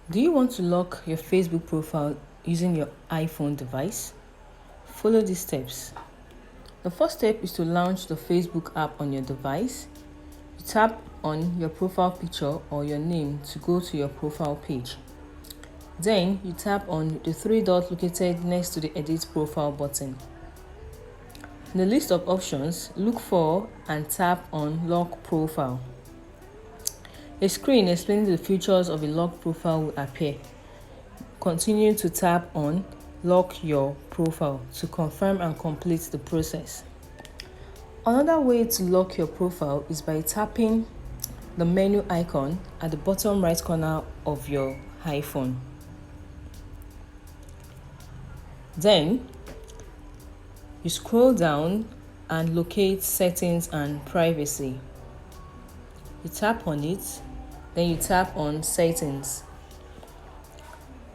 Do you want to lock your Facebook profile using your iPhone device? Follow these steps. The first step is to launch the Facebook app on your device. You tap on your profile picture or your name to go to your profile page. Then you tap on the three dots located next to the Edit Profile button. In the list of options, look for and tap on Lock Profile. A screen explaining the features of a locked profile will appear. Continue to tap on Lock Your Profile to confirm and complete the process. Another way to lock your profile is by tapping the menu icon at the bottom right corner of your iPhone. Then, you scroll down and locate Settings and Privacy. You tap on it, then you tap on Settings.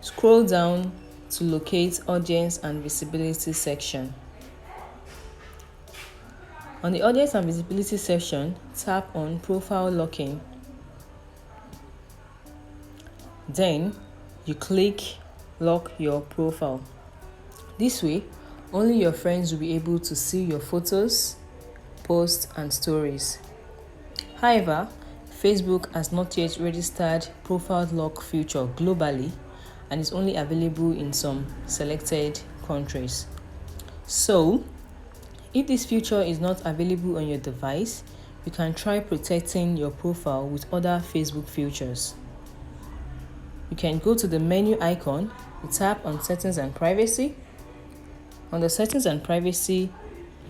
Scroll down to locate Audience and Visibility section. On the Audience and Visibility section, tap on Profile Locking. Then, you click Lock Your Profile. This way, only your friends will be able to see your photos, posts, and stories. However, Facebook has not yet registered profile lock feature globally and is only available in some selected countries. So, if this feature is not available on your device, you can try protecting your profile with other Facebook features. You can go to the menu icon, you tap on Settings and Privacy. On the Settings and Privacy,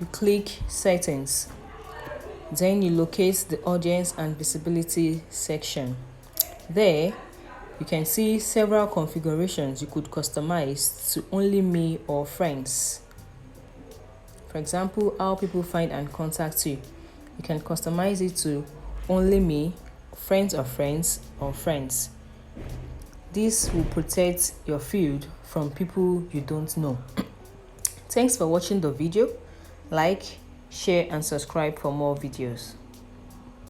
you click Settings. Then you locate the Audience and Visibility section. There, you can see several configurations you could customize to only me or friends. For example, how people find and contact you. You can customize it to only me, friends of friends, or friends. This will protect your feed from people you don't know. Thanks for watching the video. Like, share, and subscribe for more videos.